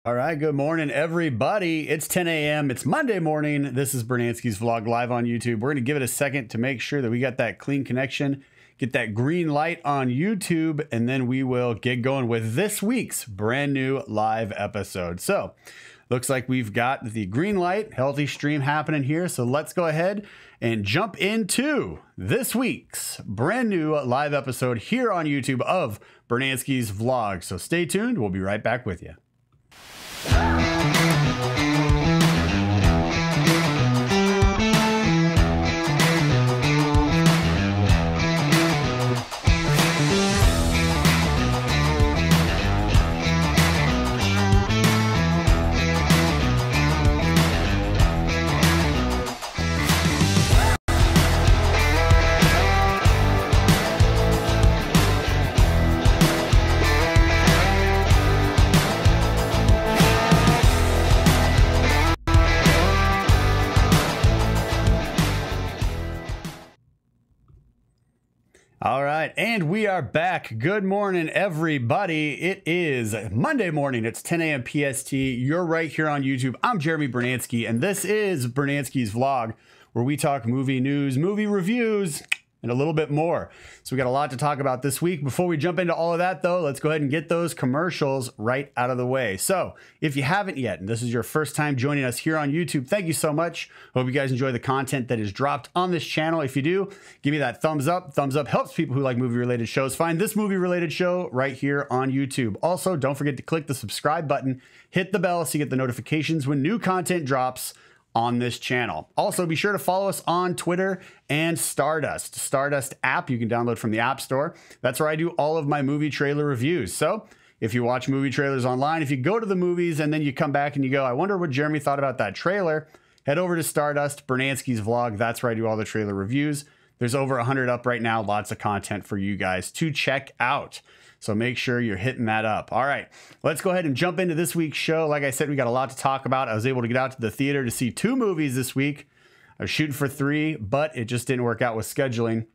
All right, good morning, everybody. It's 10 a.m. It's Monday morning. This is Brunansky's vlog live on YouTube. We're going to give it a second to make sure that we got that clean connection, get that green light on YouTube, and then we will get going with this week's brand new live episode. So, looks like we've got the green light, healthy stream happening here. So let's go ahead and jump into this week's brand new live episode here on YouTube of Brunansky's vlog. So stay tuned. We'll be right back with you. All right, and we are back. Good morning, everybody. It is Monday morning. It's 10 a.m. PST. You're right here on YouTube. I'm Jeremy Brunansky, and this is Brunansky's vlog, where we talk movie news, movie reviews, and a little bit more. So we got a lot to talk about this week. Before we jump into all of that, though, let's go ahead and get those commercials right out of the way. So if you haven't yet, and this is your first time joining us here on YouTube, thank you so much. Hope you guys enjoy the content that is dropped on this channel. If you do, give me that thumbs up. Thumbs up helps people who like movie-related shows find this movie-related show right here on YouTube. Also, don't forget to click the subscribe button, hit the bell so you get the notifications when new content drops on this channel. Also, be sure to follow us on Twitter and Stardust app you can download from the App Store. That's where I do all of my movie trailer reviews. So if you watch movie trailers online, if you go to the movies and then you come back and you go, I wonder what Jeremy thought about that trailer, head over to Stardust, Brunansky's vlog. That's where I do all the trailer reviews. There's over 100 up right now. Lots of content for you guys to check out. So make sure you're hitting that up. All right, let's go ahead and jump into this week's show. Like I said, we got a lot to talk about. I was able to get out to the theater to see 2 movies this week. I was shooting for 3, but it just didn't work out with scheduling.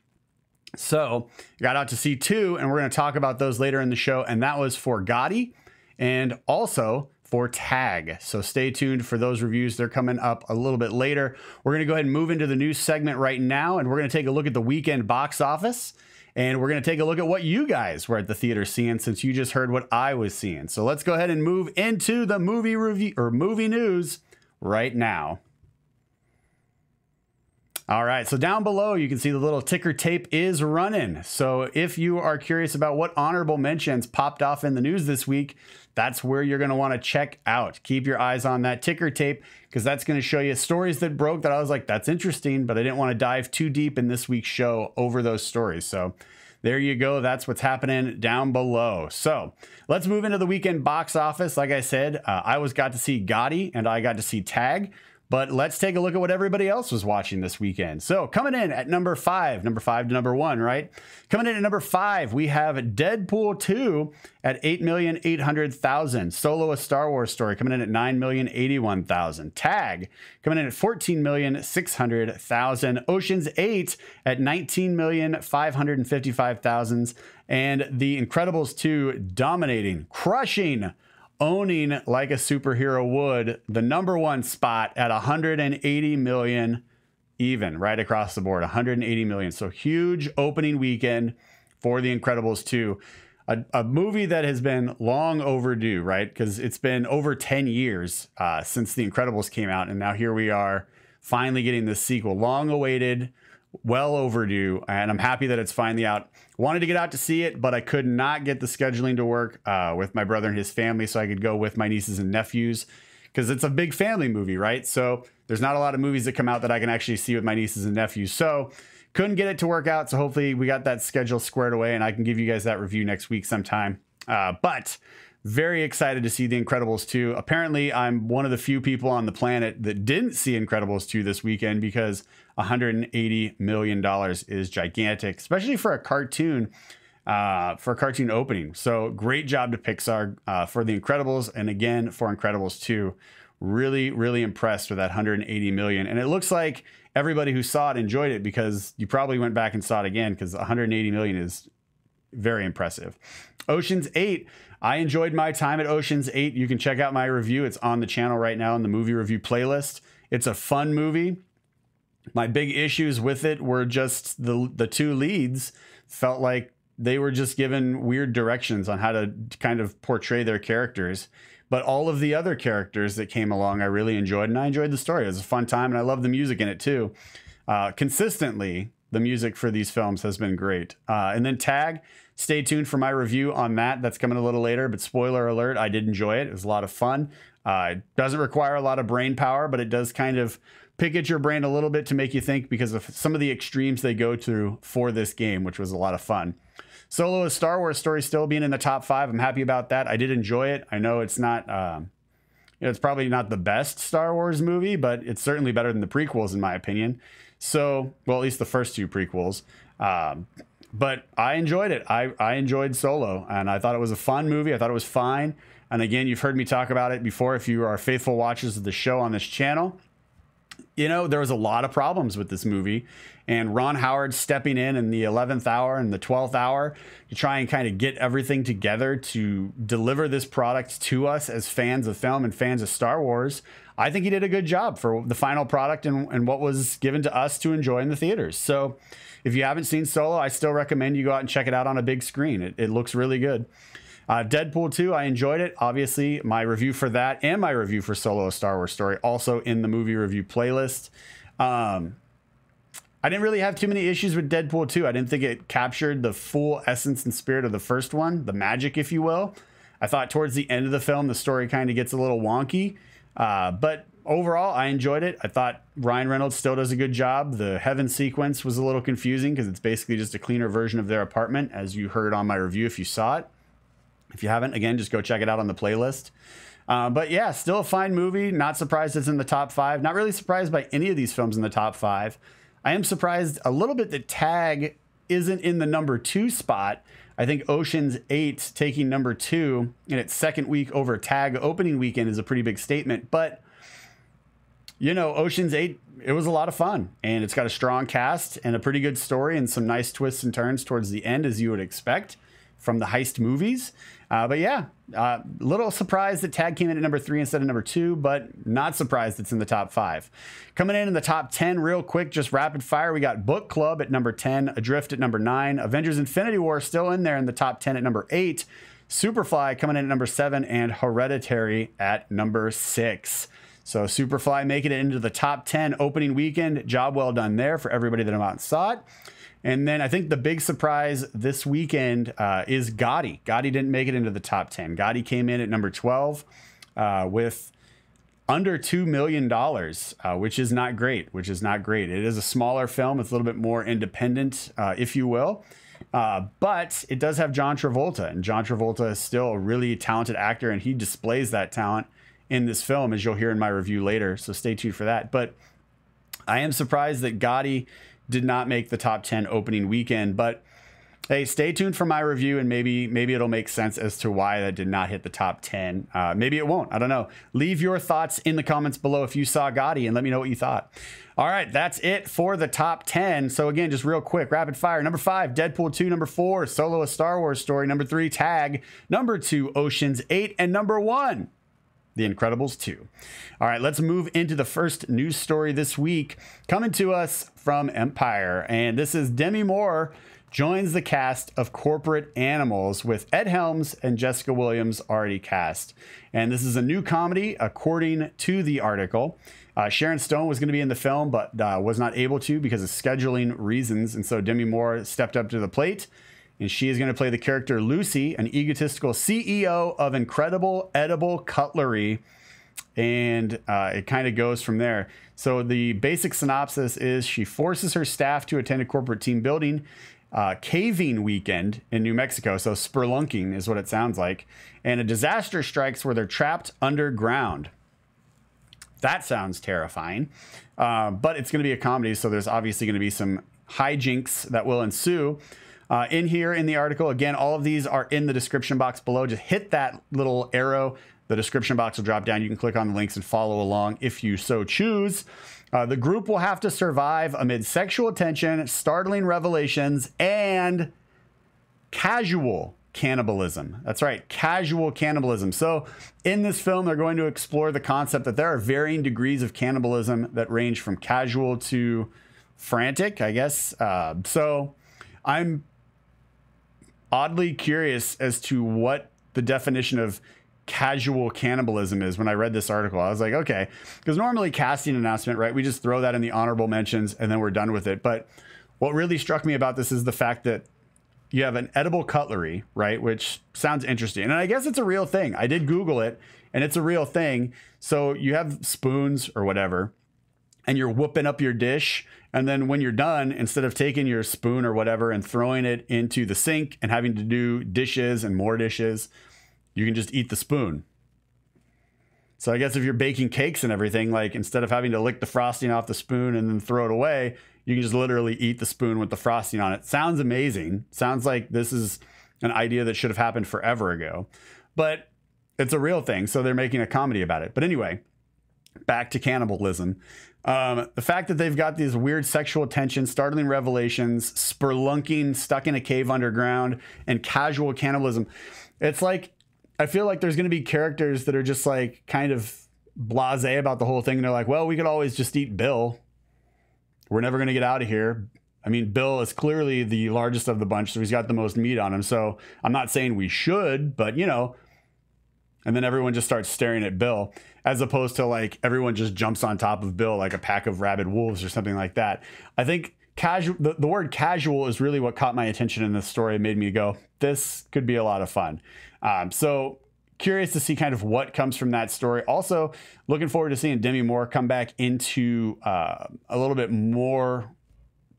So I got out to see 2, and we're going to talk about those later in the show. And that was for Gotti and also for Tag. So stay tuned for those reviews. They're coming up a little bit later. We're going to go ahead and move into the news segment right now, and we're going to take a look at the weekend box office. And we're going to take a look at what you guys were at the theater seeing, since you just heard what I was seeing. So let's go ahead and move into the movie review or movie news right now. All right, so down below, you can see the little ticker tape is running. So if you are curious about what honorable mentions popped off in the news this week, that's where you're going to want to check out. Keep your eyes on that ticker tape, because that's going to show you stories that broke that I was like, that's interesting, but I didn't want to dive too deep in this week's show over those stories. So there you go. That's what's happening down below. So let's move into the weekend box office. Like I said, I got to see Gotti and I got to see Tag. But let's take a look at what everybody else was watching this weekend. So coming in at number 5 to number 1, right? Coming in at number 5, we have Deadpool 2 at 8,800,000. Solo: A Star Wars Story coming in at 9,081,000. Tag coming in at 14,600,000. Ocean's 8 at 19,555,000. And The Incredibles 2 dominating, crushing, owning like a superhero would, the number 1 spot at 180 million, even right across the board, 180 million. So huge opening weekend for The Incredibles 2, a movie that has been long overdue, right? Because it's been over 10 years since The Incredibles came out, and now here we are finally getting this sequel, long awaited, well overdue, and I'm happy that it's finally out. Wanted to get out to see it, but I could not get the scheduling to work with my brother and his family, so I could go with my nieces and nephews, because it's a big family movie, right? So there's not a lot of movies that come out that I can actually see with my nieces and nephews. So couldn't get it to work out. So hopefully we got that schedule squared away and I can give you guys that review next week sometime. But very excited to see The Incredibles 2. Apparently, I'm one of the few people on the planet that didn't see Incredibles 2 this weekend, because $180 million is gigantic, especially for a cartoon opening. So great job to Pixar for The Incredibles, and again for Incredibles 2. Really, really impressed with that 180 million. And it looks like everybody who saw it enjoyed it, because you probably went back and saw it again, because 180 million very impressive. Ocean's 8. I enjoyed my time at Ocean's 8. You can check out my review. It's on the channel right now in the movie review playlist. It's a fun movie. My big issues with it were just the two leads felt like they were just given weird directions on how to kind of portray their characters. But all of the other characters that came along, I really enjoyed, and I enjoyed the story. It was a fun time, and I love the music in it too. Consistently, the music for these films has been great. And then Tag, stay tuned for my review on that. That's coming a little later, but spoiler alert, I did enjoy it. It was a lot of fun. It doesn't require a lot of brain power, but it does kind of pick at your brain a little bit to make you think because of some of the extremes they go through for this game, which was a lot of fun. Solo: A Star Wars Story still being in the top 5. I'm happy about that. I did enjoy it. I know it's not, it's probably not the best Star Wars movie, but it's certainly better than the prequels in my opinion. So, well, at least the first 2 prequels. But I enjoyed it. I enjoyed Solo, and I thought it was a fun movie. I thought it was fine. And again, you've heard me talk about it before if you are faithful watchers of the show on this channel. You know, there was a lot of problems with this movie, and Ron Howard stepping in the 11th hour and the 12th hour to try and kind of get everything together to deliver this product to us as fans of film and fans of Star Wars. I think he did a good job for the final product and what was given to us to enjoy in the theaters. So if you haven't seen Solo, I still recommend you go out and check it out on a big screen. It looks really good. Deadpool 2, I enjoyed it. Obviously, my review for that and my review for Solo: A Star Wars Story also in the movie review playlist. I didn't really have too many issues with Deadpool 2. I didn't think it captured the full essence and spirit of the first one, the magic, if you will. I thought towards the end of the film, the story kind of gets a little wonky. But overall, I enjoyed it. I thought Ryan Reynolds still does a good job. The heaven sequence was a little confusing because it's basically just a cleaner version of their apartment, as you heard on my review if you saw it. If you haven't, again, just go check it out on the playlist. But yeah, still a fine movie. Not surprised it's in the top 5. Not really surprised by any of these films in the top 5. I am surprised a little bit that Tag isn't in the number 2 spot. I think Ocean's 8 taking number 2 in its second week over Tag opening weekend is a pretty big statement. But, you know, Ocean's 8, it was a lot of fun. And it's got a strong cast and a pretty good story and some nice twists and turns towards the end, as you would expect from the heist movies. But yeah, a little surprised that Tag came in at number 3 instead of number 2, but not surprised it's in the top 5. Coming in the top 10 real quick, just rapid fire, we got Book Club at number 10, Adrift at number 9, Avengers Infinity War still in there in the top 10 at number 8, Superfly coming in at number 7, and Hereditary at number 6. So Superfly making it into the top 10 opening weekend. Job well done there for everybody that went out and saw it. And then I think the big surprise this weekend is Gotti. Gotti didn't make it into the top 10. Gotti came in at number 12 with under $2 million, which is not great, It is a smaller film. It's a little bit more independent, if you will. But it does have John Travolta, and John Travolta is still a really talented actor, and he displays that talent in this film, as you'll hear in my review later. So stay tuned for that. But I am surprised that Gotti did not make the top 10 opening weekend, but hey, stay tuned for my review and maybe it'll make sense as to why that did not hit the top 10. Maybe it won't. I don't know. Leave your thoughts in the comments below if you saw Gotti and let me know what you thought. All right, that's it for the top 10. So again, just real quick, rapid fire. Number 5, Deadpool 2. Number 4, Solo: A Star Wars Story. Number 3, Tag. Number 2, Ocean's 8. And number 1, The Incredibles 2. All right, let's move into the first news story this week, coming to us from Empire. And this is Demi Moore joins the cast of Corporate Animals, with Ed Helms and Jessica Williams already cast. And this is a new comedy, according to the article. Sharon Stone was going to be in the film, but was not able to because of scheduling reasons. And so Demi Moore stepped up to the plate. And she is going to play the character Lucy, an egotistical CEO of incredible edible cutlery. And it kind of goes from there. So the basic synopsis is she forces her staff to attend a corporate team building caving weekend in New Mexico. So spelunking is what it sounds like. And a disaster strikes where they're trapped underground. That sounds terrifying. But it's going to be a comedy, so there's obviously going to be some hijinks that will ensue. In here in the article, again, all of these are in the description box below. Just hit that little arrow. The description box will drop down. You can click on the links and follow along if you so choose. The group will have to survive amid sexual tension, startling revelations, and casual cannibalism. That's right, casual cannibalism. So in this film, they're going to explore the concept that there are varying degrees of cannibalism that range from casual to frantic, I guess. So I'm oddly curious as to what the definition of casual cannibalism is. When I read this article, I was like, okay, because normally casting announcement, right, we just throw that in the honorable mentions and then we're done with it. But what really struck me about this is the fact that you have an edible cutlery, right, which sounds interesting. And I guess it's a real thing. I did Google it, and it's a real thing. So you have spoons or whatever, and you're whooping up your dish. And then when you're done, instead of taking your spoon or whatever and throwing it into the sink and having to do dishes and more dishes, you can just eat the spoon. So I guess if you're baking cakes and everything, like instead of having to lick the frosting off the spoon and then throw it away, you can just literally eat the spoon with the frosting on it. Sounds amazing. Sounds like this is an idea that should have happened forever ago, but it's a real thing. So they're making a comedy about it. But anyway, back to cannibalism. The fact that they've got these weird sexual tensions, startling revelations, spelunking, stuck in a cave underground, and casual cannibalism. It's like, I feel like there's going to be characters that are just like kind of blasé about the whole thing. And they're like, well, we could always just eat Bill. We're never going to get out of here. I mean, Bill is clearly the largest of the bunch, so he's got the most meat on him. So I'm not saying we should, but you know, and then everyone just starts staring at Bill, as opposed to like everyone just jumps on top of Bill like a pack of rabid wolves or something like that. I think casual, the word casual is really what caught my attention in this story and made me go, this could be a lot of fun. So curious to see kind of what comes from that story. Also looking forward to seeing Demi Moore come back into a little bit more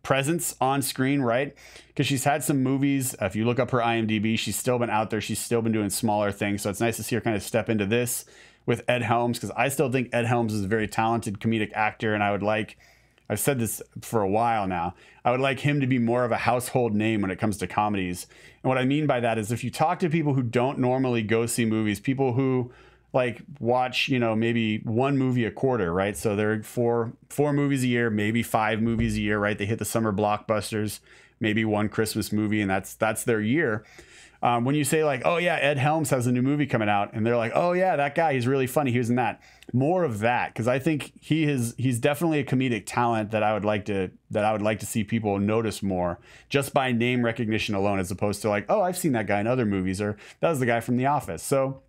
presence on screen, right? Because she's had some movies. If you look up her IMDb, she's still been out there. She's still been doing smaller things. So it's nice to see her kind of step into this with Ed Helms, because I still think Ed Helms is a very talented comedic actor. And I've said this for a while now, I would like him to be more of a household name when it comes to comedies. And what I mean by that is if you talk to people who don't normally go see movies, people who like watch, you know, maybe one movie a quarter, right? So they're four movies a year, maybe 5 movies a year, right? They hit the summer blockbusters, maybe one Christmas movie, and that's their year. When you say like, oh yeah, Ed Helms has a new movie coming out, and they're like, oh yeah, that guy, he's really funny, he was in that. More of that, because I think he's definitely a comedic talent that I would like to see people notice more just by name recognition alone, as opposed to like, oh, I've seen that guy in other movies, or that was the guy from The Office. So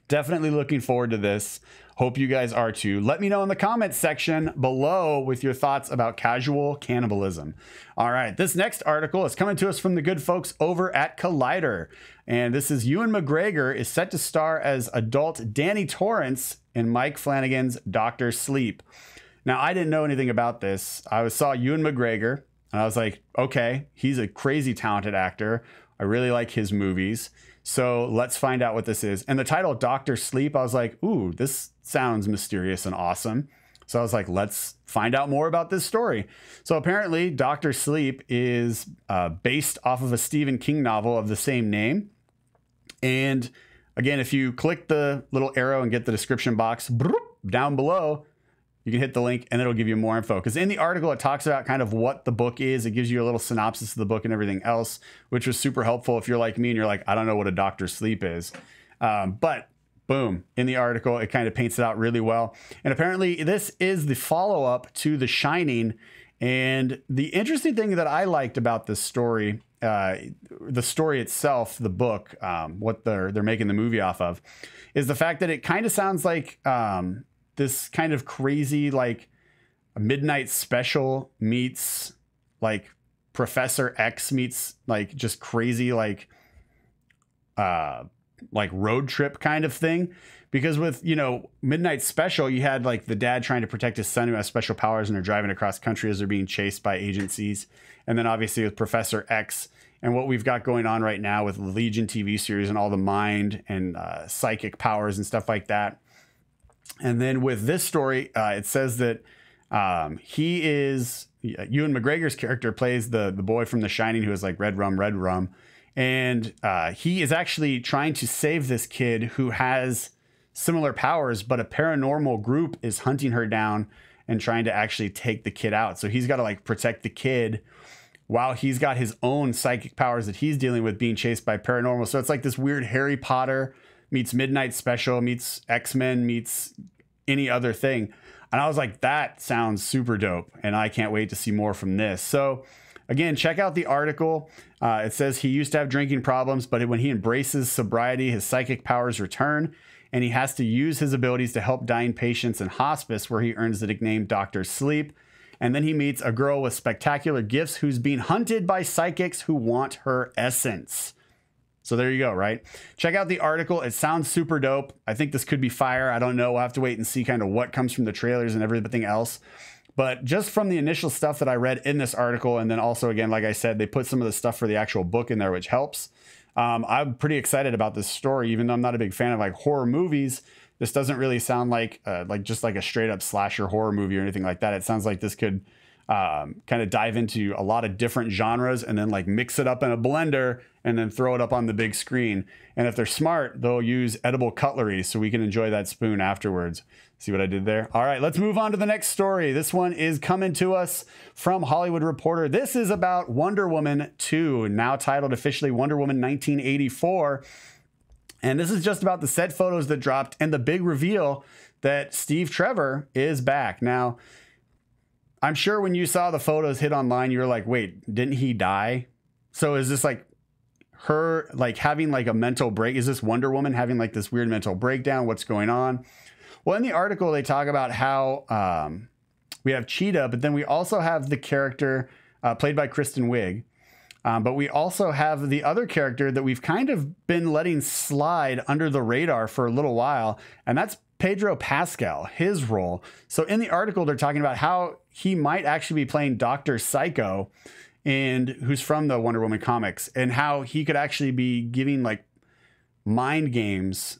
definitely looking forward to this. Hope you guys are too. Let me know in the comments section below with your thoughts about casual cannibalism. All right, this next article is coming to us from the good folks over at Collider. And this is Ewan McGregor is set to star as adult Danny Torrance in Mike Flanagan's Dr. Sleep. Now, I didn't know anything about this. I saw Ewan McGregor and I was like, okay, he's a crazy talented actor. I really like his movies. So let's find out what this is. And the title, Dr. Sleep, I was like, ooh, this sounds mysterious and awesome. So I was like, let's find out more about this story. So apparently Dr. Sleep is based off of a Stephen King novel of the same name. And again, if you click the little arrow and get the description box down below, you can hit the link and it'll give you more info. Because in the article, it talks about kind of what the book is. It gives you a little synopsis of the book and everything else, which was super helpful if you're like me and you're like, I don't know what a Dr. Sleep is. But boom, in the article, it kind of paints it out really well. And apparently this is the follow-up to The Shining. And the interesting thing that I liked about this story, the story itself, the book, what they're making the movie off of, is the fact that it kind of sounds like this kind of crazy, like a Midnight Special meets like Professor X meets like just crazy, like road trip kind of thing. Because with, you know, Midnight Special, you had like the dad trying to protect his son who has special powers and they're driving across country as they're being chased by agencies. And then obviously with Professor X and what we've got going on right now with the Legion TV series and all the mind and psychic powers and stuff like that. And then with this story, it says that he is, Ewan McGregor's character plays the boy from The Shining who is like red rum. And he is actually trying to save this kid who has similar powers, but a paranormal group is hunting her down and trying to actually take the kid out. So he's got to like protect the kid while he's got his own psychic powers that he's dealing with, being chased by paranormal. So it's like this weird Harry Potter meets Midnight Special meets X-Men meets any other thing. And I was like, that sounds super dope. And I can't wait to see more from this. So again, check out the article. It says he used to have drinking problems, but when he embraces sobriety, his psychic powers return, and he has to use his abilities to help dying patients in hospice, where he earns the nickname Dr. Sleep. And then he meets a girl with spectacular gifts who's being hunted by psychics who want her essence. So there you go, right? Check out the article. It sounds super dope. I think this could be fire. I don't know. We'll have to wait and see kind of what comes from the trailers and everything else. But just from the initial stuff that I read in this article, and then also, again, like I said, they put some of the stuff for the actual book in there, which helps. I'm pretty excited about this story, even though I'm not a big fan of like horror movies. This doesn't really sound like just like a straight up slasher horror movie or anything like that. It sounds like this could kind of dive into a lot of different genres and then like mix it up in a blender and then throw it up on the big screen. And if they're smart, they'll use edible cutlery so we can enjoy that spoon afterwards. See what I did there? All right, let's move on to the next story. This one is coming to us from Hollywood Reporter. This is about Wonder Woman 2, now titled officially Wonder Woman 1984. And this is just about the set photos that dropped and the big reveal that Steve Trevor is back. Now, I'm sure when you saw the photos hit online, you were like, wait, didn't he die? So is this like her like having like a mental break? Is this Wonder Woman having like this weird mental breakdown? What's going on? Well, in the article, they talk about how we have Cheetah, but then we also have the character played by Kristen Wiig. But we also have the other character that we've kind of been letting slide under the radar for a little while, and that's Pedro Pascal, his role. So in the article, they're talking about how he might actually be playing Dr. Psycho, and who's from the Wonder Woman comics, and how he could actually be giving like mind games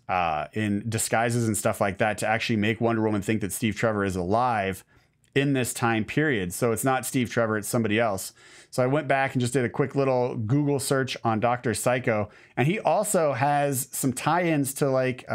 in disguises and stuff like that to actually make Wonder Woman think that Steve Trevor is alive in this time period. So it's not Steve Trevor, it's somebody else. So I went back and just did a quick little Google search on Dr. Psycho, and he also has some tie-ins to like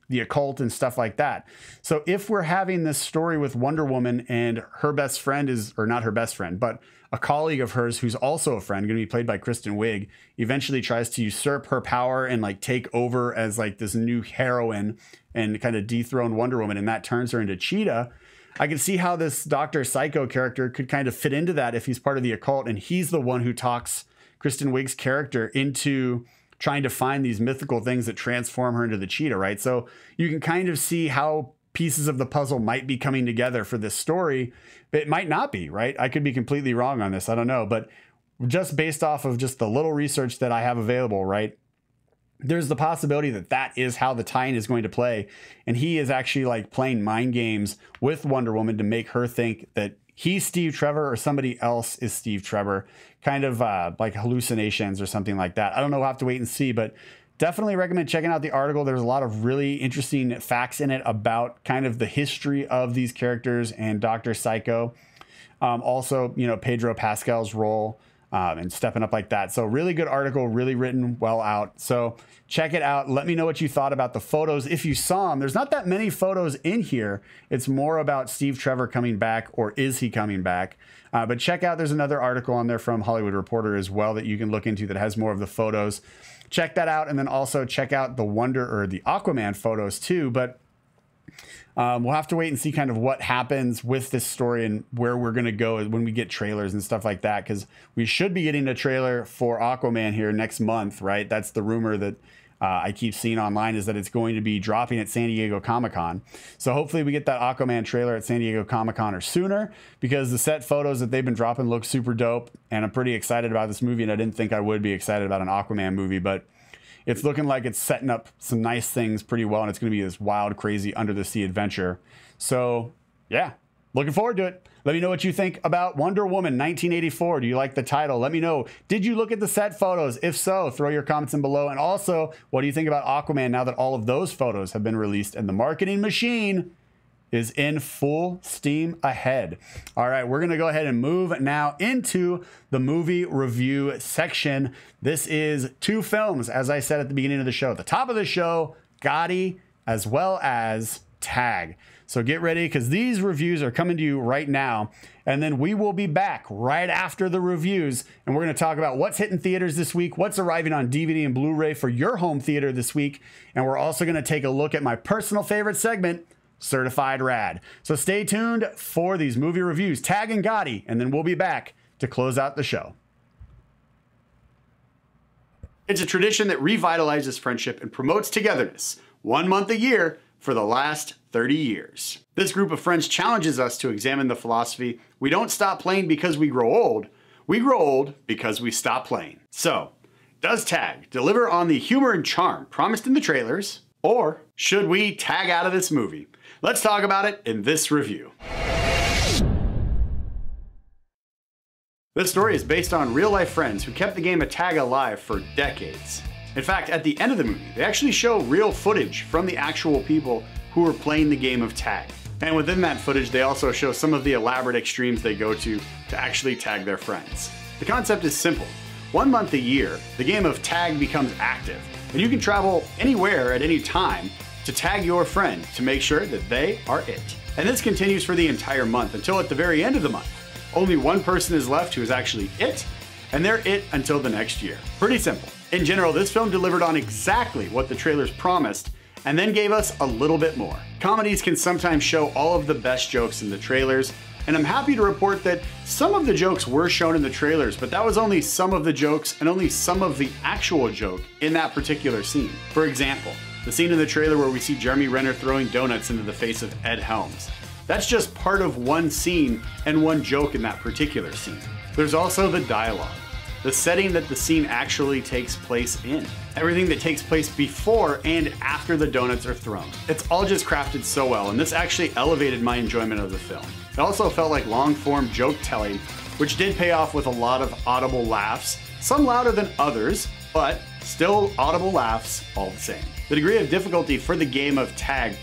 the occult and stuff like that. So if we're having this story with Wonder Woman and her best friend is, or not her best friend, but a colleague of hers who's also a friend, going to be played by Kristen Wiig, eventually tries to usurp her power and like take over as like this new heroine and kind of dethrone Wonder Woman, and that turns her into Cheetah. I can see how this Dr. Psycho character could kind of fit into that if he's part of the occult, and he's the one who talks Kristen Wiig's character into trying to find these mythical things that transform her into the Cheetah, right? So you can kind of see how pieces of the puzzle might be coming together for this story, but it might not be, right? I could be completely wrong on this. I don't know, but just based off of just the little research that I have available, right? There's the possibility that that is how the tie-in is going to play. And he is actually like playing mind games with Wonder Woman to make her think that he's Steve Trevor or somebody else is Steve Trevor, kind of like hallucinations or something like that. I don't know. We'll have to wait and see, but definitely recommend checking out the article. There's a lot of really interesting facts in it about kind of the history of these characters and Dr. Psycho. Also, you know, Pedro Pascal's role and stepping up like that. So really good article, really written well out. So check it out. Let me know what you thought about the photos. If you saw them, there's not that many photos in here. It's more about Steve Trevor coming back, or is he coming back? But check out, there's another article on there from Hollywood Reporter as well that you can look into that has more of the photos. Check that out. And then also check out the Aquaman photos too. But we'll have to wait and see kind of what happens with this story and where we're going to go when we get trailers and stuff like that, because we should be getting a trailer for Aquaman here next month, right? That's the rumor that I keep seeing online, is that it's going to be dropping at San Diego Comic-Con. So hopefully we get that Aquaman trailer at San Diego Comic-Con or sooner, because the set photos that they've been dropping look super dope, and I'm pretty excited about this movie, and I didn't think I would be excited about an Aquaman movie, but it's looking like it's setting up some nice things pretty well, and it's going to be this wild, crazy under-the-sea adventure. So, yeah, looking forward to it. Let me know what you think about Wonder Woman 1984. Do you like the title? Let me know. Did you look at the set photos? If so, throw your comments in below. And also, what do you think about Aquaman now that all of those photos have been released and the marketing machine is in full steam ahead? All right, we're going to go ahead and move now into the movie review section. This is two films, as I said at the beginning of the show. At the top of the show, Gotti, as well as Tag. So get ready, because these reviews are coming to you right now. And then we will be back right after the reviews. And we're going to talk about what's hitting theaters this week, what's arriving on DVD and Blu-ray for your home theater this week. And we're also going to take a look at my personal favorite segment, Certified Rad. So stay tuned for these movie reviews, Tag and Gotti. And then we'll be back to close out the show. It's a tradition that revitalizes friendship and promotes togetherness 1 month a year for the last 30 years. This group of friends challenges us to examine the philosophy: we don't stop playing because we grow old because we stop playing. So, does Tag deliver on the humor and charm promised in the trailers, or should we tag out of this movie? Let's talk about it in this review. This story is based on real-life friends who kept the game of Tag alive for decades. In fact, at the end of the movie, they actually show real footage from the actual people who were playing the game of Tag. And within that footage, they also show some of the elaborate extremes they go to actually tag their friends. The concept is simple. 1 month a year, the game of Tag becomes active, and you can travel anywhere at any time to tag your friend to make sure that they are it. And this continues for the entire month until at the very end of the month, only one person is left who is actually it, and they're it until the next year. Pretty simple. In general, this film delivered on exactly what the trailers promised, and then gave us a little bit more. Comedies can sometimes show all of the best jokes in the trailers, and I'm happy to report that some of the jokes were shown in the trailers, but that was only some of the jokes and only some of the actual joke in that particular scene. For example, the scene in the trailer where we see Jeremy Renner throwing donuts into the face of Ed Helms. That's just part of one scene and one joke in that particular scene. There's also the dialogue, the setting that the scene actually takes place in, everything that takes place before and after the donuts are thrown. It's all just crafted so well, and this actually elevated my enjoyment of the film. It also felt like long-form joke telling, which did pay off with a lot of audible laughs, some louder than others, but still audible laughs all the same. The degree of difficulty for the game of Tag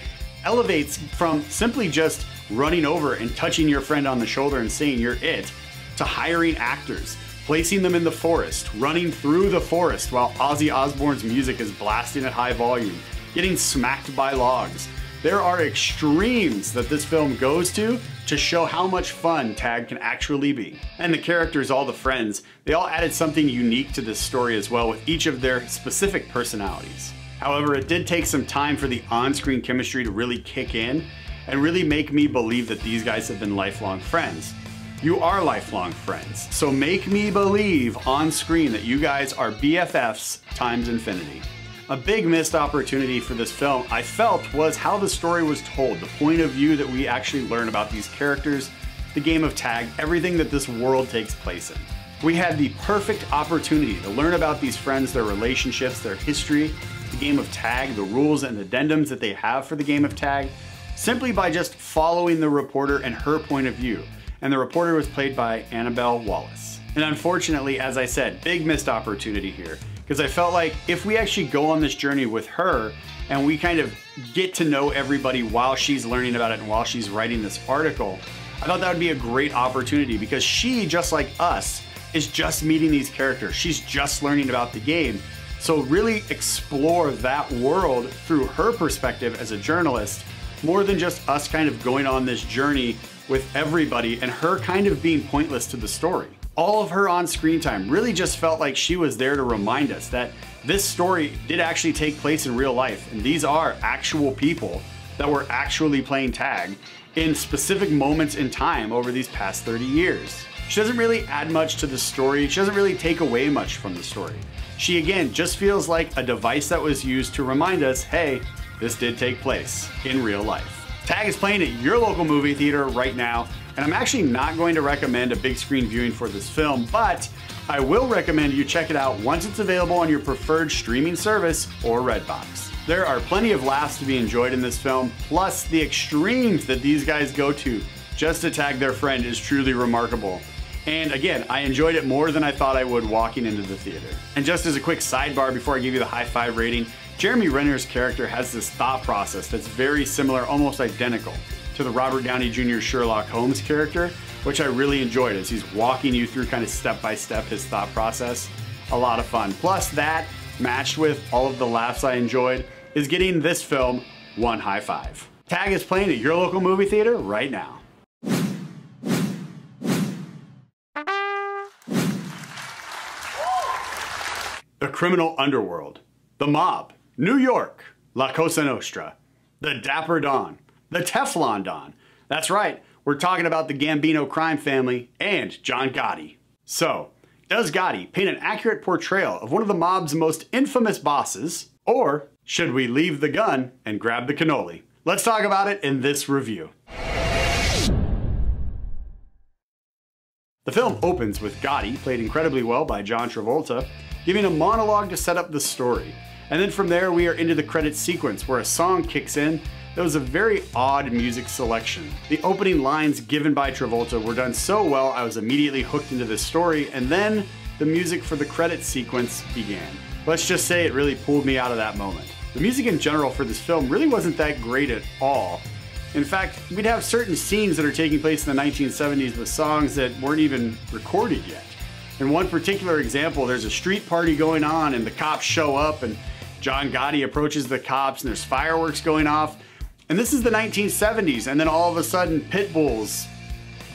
elevates from simply just running over and touching your friend on the shoulder and saying you're it, to hiring actors, placing them in the forest, running through the forest while Ozzy Osbourne's music is blasting at high volume, getting smacked by logs. There are extremes that this film goes to show how much fun Tag can actually be. And the characters, all the friends, they all added something unique to this story as well, with each of their specific personalities. However, it did take some time for the on-screen chemistry to really kick in and really make me believe that these guys have been lifelong friends. You are lifelong friends, so make me believe on screen that you guys are BFFs times infinity. A big missed opportunity for this film, I felt, was how the story was told, the point of view that we actually learn about these characters, the game of Tag, everything that this world takes place in. We had the perfect opportunity to learn about these friends, their relationships, their history, the game of Tag, the rules and addendums that they have for the game of Tag, simply by just following the reporter and her point of view. And the reporter was played by Annabelle Wallace. And unfortunately, as I said, big missed opportunity here, because I felt like if we actually go on this journey with her and we kind of get to know everybody while she's learning about it and while she's writing this article, I thought that would be a great opportunity, because she, just like us, is just meeting these characters. She's just learning about the game. So really explore that world through her perspective as a journalist, more than just us kind of going on this journey with everybody and her kind of being pointless to the story. All of her on-screen time really just felt like she was there to remind us that this story did actually take place in real life, and these are actual people that were actually playing Tag in specific moments in time over these past 30 years. She doesn't really add much to the story. She doesn't really take away much from the story. She, again, just feels like a device that was used to remind us, hey, this did take place in real life. Tag is playing at your local movie theater right now, and I'm actually not going to recommend a big screen viewing for this film, but I will recommend you check it out once it's available on your preferred streaming service or Redbox. There are plenty of laughs to be enjoyed in this film, plus the extremes that these guys go to just to tag their friend is truly remarkable. And again, I enjoyed it more than I thought I would walking into the theater. And just as a quick sidebar before I give you the high 5 rating, Jeremy Renner's character has this thought process that's very similar, almost identical, to the Robert Downey Jr. Sherlock Holmes character, which I really enjoyed as he's walking you through kind of step by step his thought process. A lot of fun. Plus that, matched with all of the laughs I enjoyed, is getting this film 1 high 5. Tag is playing at your local movie theater right now. The criminal underworld, the mob, New York, La Cosa Nostra, the Dapper Don, the Teflon Don. That's right, we're talking about the Gambino crime family and John Gotti. So, does Gotti paint an accurate portrayal of one of the mob's most infamous bosses, or should we leave the gun and grab the cannoli? Let's talk about it in this review. The film opens with Gotti, played incredibly well by John Travolta, giving a monologue to set up the story. And then from there we are into the credits sequence where a song kicks in that was a very odd music selection. The opening lines given by Travolta were done so well I was immediately hooked into this story, and then the music for the credits sequence began. Let's just say it really pulled me out of that moment. The music in general for this film really wasn't that great at all. In fact, we'd have certain scenes that are taking place in the 1970s with songs that weren't even recorded yet. In one particular example, there's a street party going on and the cops show up and John Gotti approaches the cops and there's fireworks going off. And this is the 1970s, and then all of a sudden Pitbull's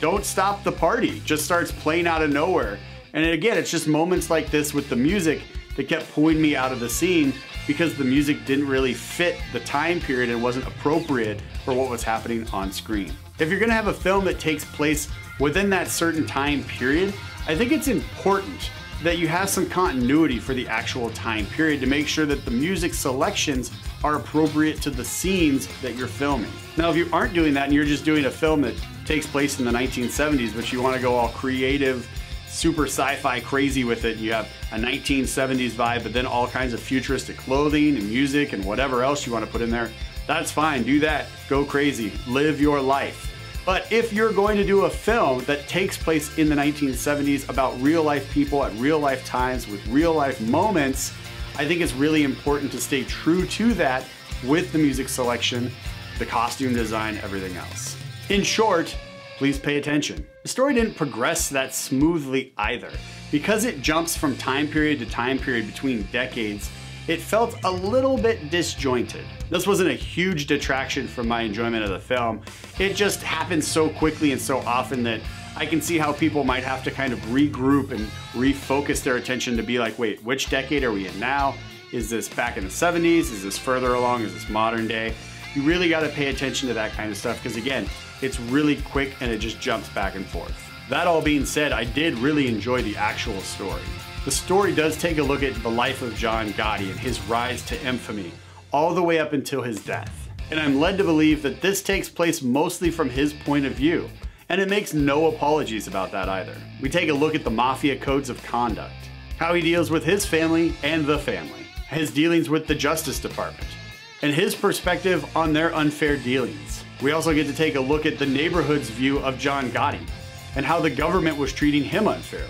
Don't Stop the Party just starts playing out of nowhere. And again, it's just moments like this with the music that kept pulling me out of the scene because the music didn't really fit the time period and wasn't appropriate for what was happening on screen. If you're gonna have a film that takes place within that certain time period, I think it's important that you have some continuity for the actual time period to make sure that the music selections are appropriate to the scenes that you're filming. Now, if you aren't doing that and you're just doing a film that takes place in the 1970s, but you want to go all creative, super sci-fi crazy with it, you have a 1970s vibe, but then all kinds of futuristic clothing and music and whatever else you want to put in there, that's fine, do that, go crazy, live your life. But if you're going to do a film that takes place in the 1970s about real life people at real life times with real life moments, I think it's really important to stay true to that with the music selection, the costume design, everything else. In short, please pay attention. The story didn't progress that smoothly either. Because it jumps from time period to time period between decades, it felt a little bit disjointed. This wasn't a huge detraction from my enjoyment of the film. It just happened so quickly and so often that I can see how people might have to kind of regroup and refocus their attention to be like, wait, which decade are we in now? Is this back in the 70s? Is this further along? Is this modern day? You really gotta pay attention to that kind of stuff because again, it's really quick and it just jumps back and forth. That all being said, I did really enjoy the actual story. The story does take a look at the life of John Gotti and his rise to infamy, all the way up until his death. And I'm led to believe that this takes place mostly from his point of view, and it makes no apologies about that either. We take a look at the mafia codes of conduct, how he deals with his family and the family, his dealings with the Justice Department, and his perspective on their unfair dealings. We also get to take a look at the neighborhood's view of John Gotti and how the government was treating him unfairly,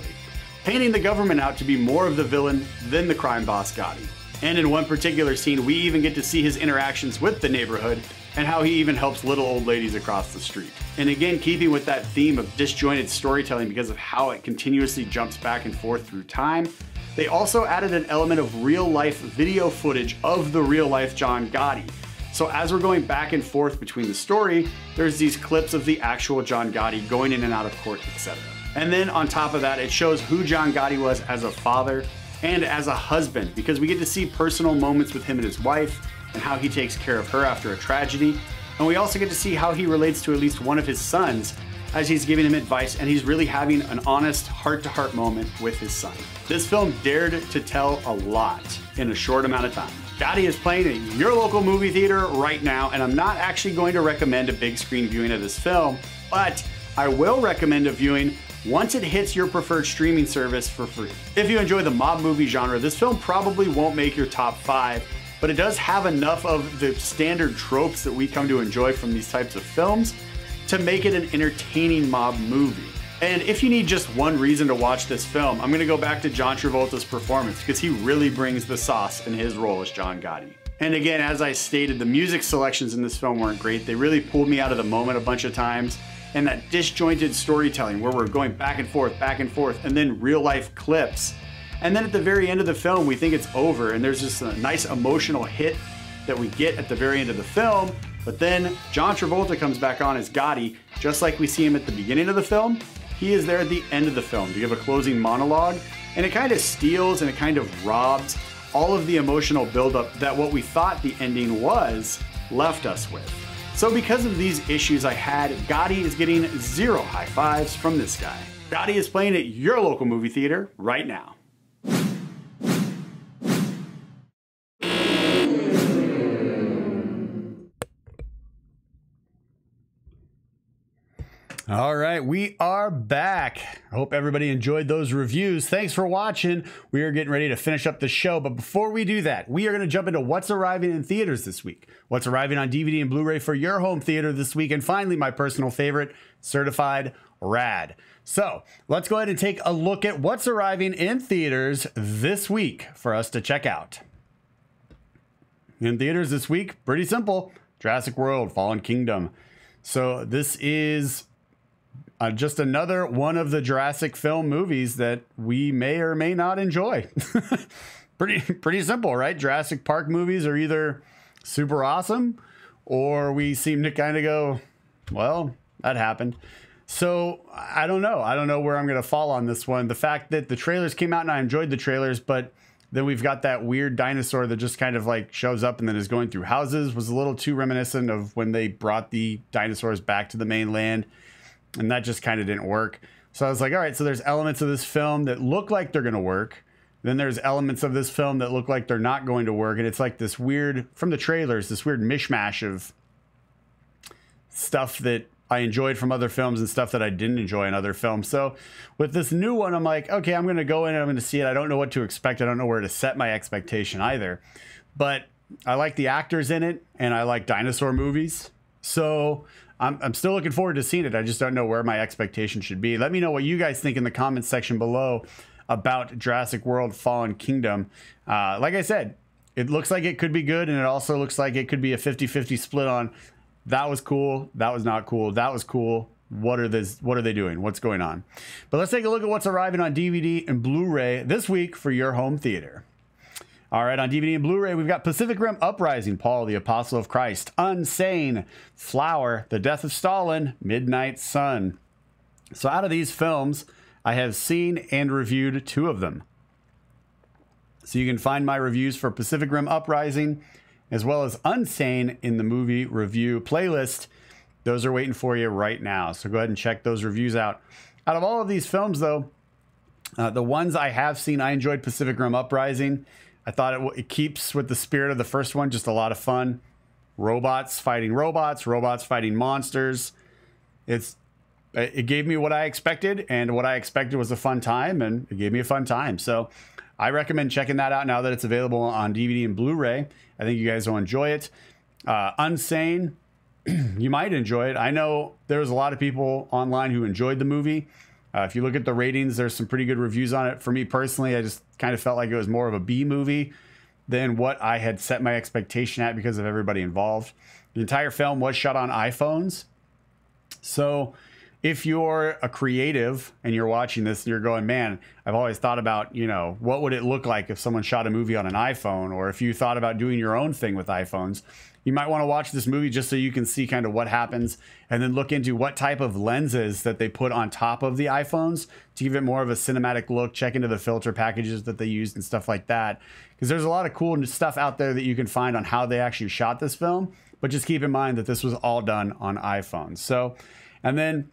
painting the government out to be more of the villain than the crime boss Gotti. And in one particular scene, we even get to see his interactions with the neighborhood and how he even helps little old ladies across the street. And again, keeping with that theme of disjointed storytelling because of how it continuously jumps back and forth through time, they also added an element of real life video footage of the real life John Gotti. So as we're going back and forth between the story, there's these clips of the actual John Gotti going in and out of court, etc. And then on top of that, it shows who John Gotti was as a father and as a husband, because we get to see personal moments with him and his wife and how he takes care of her after a tragedy. And we also get to see how he relates to at least one of his sons as he's giving him advice and he's really having an honest heart-to-heart moment with his son. This film dared to tell a lot in a short amount of time. Gotti is playing at your local movie theater right now, and I'm not actually going to recommend a big screen viewing of this film, but I will recommend a viewing once it hits your preferred streaming service for free. If you enjoy the mob movie genre, this film probably won't make your top 5, but it does have enough of the standard tropes that we come to enjoy from these types of films to make it an entertaining mob movie. And if you need just one reason to watch this film, I'm gonna go back to John Travolta's performance because he really brings the sauce in his role as John Gotti. And again, as I stated, the music selections in this film weren't great. They really pulled me out of the moment a bunch of times. And that disjointed storytelling where we're going back and forth, and then real life clips. And then at the very end of the film, we think it's over, and there's just a nice emotional hit that we get at the very end of the film, But then John Travolta comes back on as Gotti, just like we see him at the beginning of the film. He is there at the end of the film to give a closing monologue, and it kind of steals and it kind of robs all of the emotional buildup that what we thought the ending was left us with. So because of these issues I had, Gotti is getting 0 high fives from this guy. Gotti is playing at your local movie theater right now. All right, we are back. I hope everybody enjoyed those reviews. Thanks for watching. We are getting ready to finish up the show, but before we do that, we are going to jump into what's arriving in theaters this week, what's arriving on DVD and Blu-ray for your home theater this week, and finally, my personal favorite, Certified Rad. So let's go ahead and take a look at what's arriving in theaters this week for us to check out. In theaters this week, pretty simple, Jurassic World, Fallen Kingdom. So this is just another one of the Jurassic film movies that we may or may not enjoy. Pretty simple, right? Jurassic Park movies are either super awesome or we seem to kind of go, well, that happened. So I don't know. I don't know where I'm going to fall on this one. The fact that the trailers came out and I enjoyed the trailers, but then we've got that weird dinosaur that just kind of like shows up and then is going through houses was a little too reminiscent of when they brought the dinosaurs back to the mainland. And that just kind of didn't work. So I was like, all right, so there's elements of this film that look like they're going to work. Then there's elements of this film that look like they're not going to work. And it's like this weird, from the trailers, this weird mishmash of stuff that I enjoyed from other films and stuff that I didn't enjoy in other films. So with this new one, I'm like, okay, I'm going to go in and I'm going to see it. I don't know what to expect. I don't know where to set my expectation either. But I like the actors in it and I like dinosaur movies. So I'm still looking forward to seeing it. I just don't know where my expectation should be. Let me know what you guys think in the comments section below about Jurassic World Fallen Kingdom. Like I said, it looks like it could be good, and it also looks like it could be a 50-50 split on that was cool, that was not cool, that was cool. What are they doing? What's going on? But let's take a look at what's arriving on DVD and Blu-ray this week for your home theater. All right, on DVD and Blu-ray, we've got Pacific Rim Uprising, Paul, the Apostle of Christ, Unsane, Flower, The Death of Stalin, Midnight Sun. So out of these films, I have seen and reviewed 2 of them. So you can find my reviews for Pacific Rim Uprising as well as Unsane in the movie review playlist. Those are waiting for you right now. So go ahead and check those reviews out. Out of all of these films, though, the ones I have seen, I enjoyed Pacific Rim Uprising. I thought it keeps with the spirit of the first one, just a lot of fun. Robots fighting robots, robots fighting monsters. It gave me what I expected, and what I expected was a fun time, and it gave me a fun time. So I recommend checking that out now that it's available on DVD and Blu-ray. I think you guys will enjoy it. Unsane, you might enjoy it. I know there's a lot of people online who enjoyed the movie. If you look at the ratings, there's some pretty good reviews on it. For me personally, I just kind of felt like it was more of a B movie than what I had set my expectation at because of everybody involved. The entire film was shot on iPhones. So if you're a creative and you're watching this and you're going, man, I've always thought about, what would it look like if someone shot a movie on an iPhone? Or if you thought about doing your own thing with iPhones, you might want to watch this movie just so you can see kind of what happens and then look into what type of lenses that they put on top of the iPhones to give it more of a cinematic look. Check into the filter packages that they used and stuff like that. Because there's a lot of cool stuff out there that you can find on how they actually shot this film. But just keep in mind that this was all done on iPhones. So, and then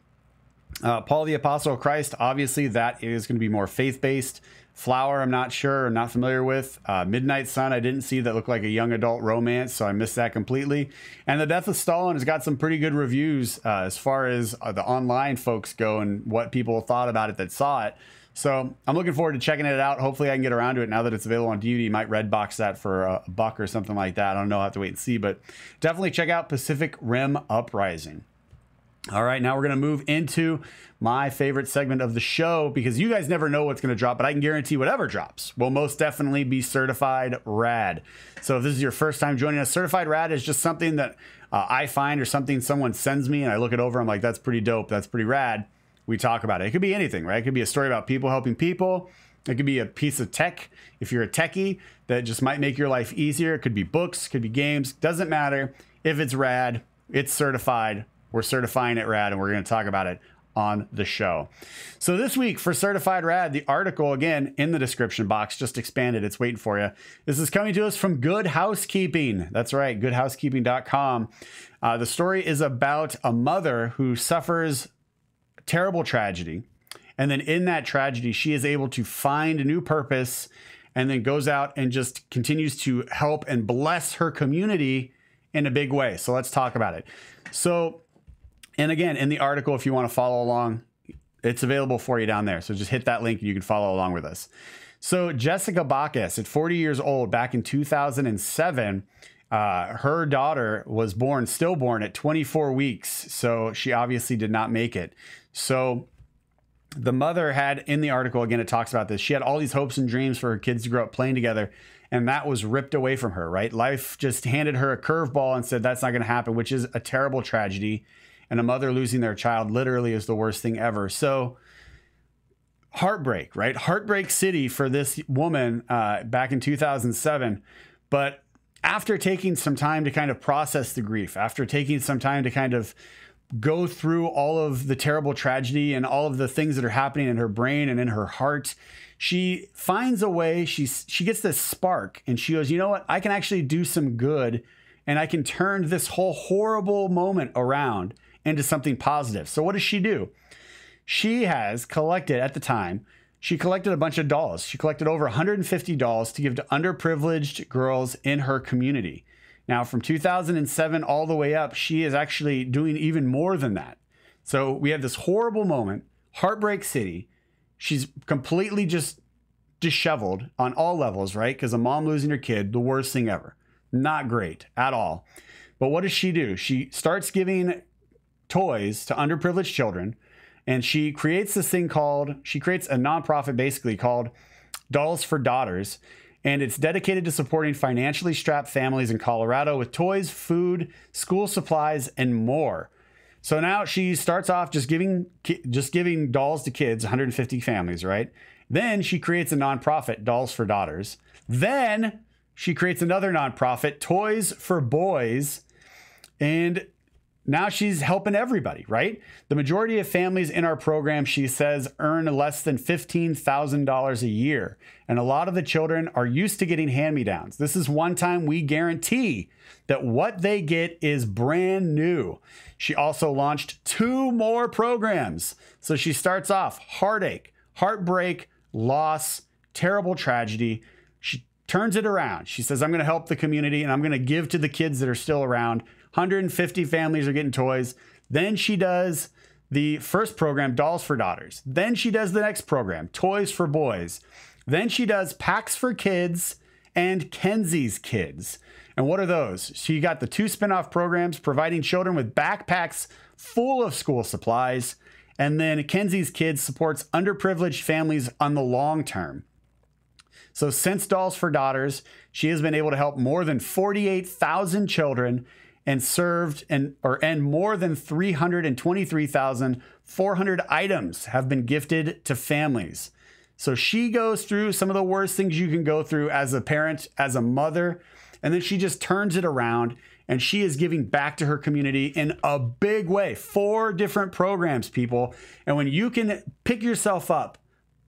Paul the Apostle of Christ, obviously that is going to be more faith-based. Flower, I'm not sure, I'm not familiar with. Midnight Sun, I didn't see, that looked like a young adult romance, so I missed that completely. And The Death of Stalin has got some pretty good reviews as far as the online folks go and what people thought about it that saw it. So I'm looking forward to checking it out. Hopefully I can get around to it now that it's available on DVD. Might Redbox that for $1 or something like that. I don't know, I'll have to wait and see, but definitely check out Pacific Rim Uprising. All right, now we're going to move into my favorite segment of the show, because you guys never know what's going to drop, but I can guarantee whatever drops will most definitely be Certified Rad. So if this is your first time joining us, Certified Rad is just something that I find or something someone sends me and I look it over. I'm like, that's pretty dope. That's pretty rad. We talk about it. It could be anything, right? It could be a story about people helping people. It could be a piece of tech. If you're a techie, that just might make your life easier. It could be books, could be games. Doesn't matter. If it's rad, It's certified. We're certifying it rad, and we're going to talk about it on the show. So this week for Certified Rad, the article, again, in the description box, just expanded. It's waiting for you. This is coming to us from Good Housekeeping. That's right, goodhousekeeping.com. The story is about a mother who suffers terrible tragedy. And then in that tragedy, she is able to find a new purpose and then goes out and just continues to help and bless her community in a big way. So let's talk about it. So, and again, in the article, if you want to follow along, it's available for you down there. So just hit that link and you can follow along with us. So Jessica Bacchus, at 40 years old, back in 2007, her daughter was stillborn at 24 weeks. So she obviously did not make it. So the mother had, in the article, again, it talks about this. She had all these hopes and dreams for her kids to grow up playing together. And that was ripped away from her, right? Life just handed her a curveball and said, that's not going to happen, which is a terrible tragedy. And a mother losing their child literally is the worst thing ever. So heartbreak, right? Heartbreak city for this woman back in 2007. But after taking some time to kind of process the grief, after taking some time to kind of go through all of the terrible tragedy and all of the things that are happening in her brain and in her heart, she finds a way. She gets this spark and she goes, you know what? I can actually do some good and I can turn this whole horrible moment around into something positive. So what does she do? She has collected, at the time, she collected a bunch of dolls. She collected over 150 dolls to give to underprivileged girls in her community. Now, from 2007 all the way up, she is actually doing even more than that. So we have this horrible moment, Heartbreak City. She's completely just disheveled on all levels, right? Because a mom losing her kid, the worst thing ever. Not great at all. But what does she do? She starts giving toys to underprivileged children, and she creates this thing she creates a nonprofit basically called Dolls for Daughters, and it's dedicated to supporting financially strapped families in Colorado with toys, food, school supplies, and more. So now she starts off just giving dolls to kids, 150 families, right? Then she creates a nonprofit, Dolls for Daughters. Then she creates another nonprofit, Toys for Boys, and now she's helping everybody, right? The majority of families in our program, she says, earn less than $15,000 a year. And a lot of the children are used to getting hand-me-downs. This is one time we guarantee that what they get is brand new. She also launched 2 more programs. So she starts off heartache, heartbreak, loss, terrible tragedy. She turns it around. She says, I'm going to help the community and I'm going to give to the kids that are still around. 150 families are getting toys. Then she does the first program, Dolls for Daughters. Then she does the next program, Toys for Boys. Then she does Packs for Kids and Kenzie's Kids. And what are those? So you got the 2 spinoff programs providing children with backpacks full of school supplies. And then Kenzie's Kids supports underprivileged families on the long term. So since Dolls for Daughters, she has been able to help more than 48,000 children and served and more than 323,400 items have been gifted to families. So she goes through some of the worst things you can go through as a parent, as a mother, and then she just turns it around and she is giving back to her community in a big way. 4 different programs, people. And when you can pick yourself up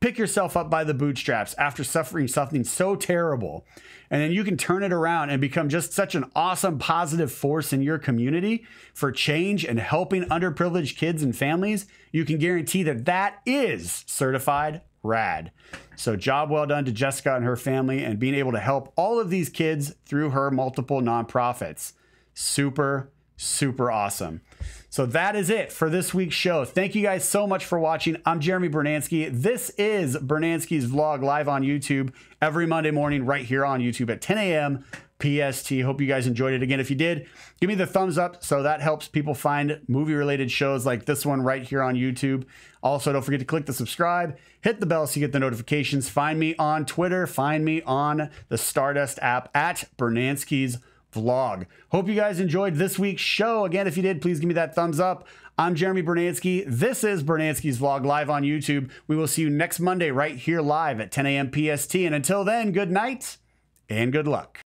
by the bootstraps after suffering something so terrible, and then you can turn it around and become just such an awesome, positive force in your community for change and helping underprivileged kids and families, you can guarantee that that is certified rad. So job well done to Jessica and her family and being able to help all of these kids through her multiple nonprofits. Super, super awesome. So that is it for this week's show. Thank you guys so much for watching. I'm Jeremy Brunansky. This is Brunansky's Vlog live on YouTube every Monday morning right here on YouTube at 10 a.m. PST. Hope you guys enjoyed it. Again, if you did, give me the thumbs up so that helps people find movie-related shows like this one right here on YouTube. Also, don't forget to click the subscribe, hit the bell so you get the notifications. Find me on Twitter. Find me on the Stardust app at Brunansky's Vlog. Hope you guys enjoyed this week's show. Again, if you did, please give me that thumbs up. I'm Jeremy Brunansky. This is Brunansky's Vlog live on YouTube. We will see you next Monday right here live at 10 a.m. PST. And until then, good night and good luck.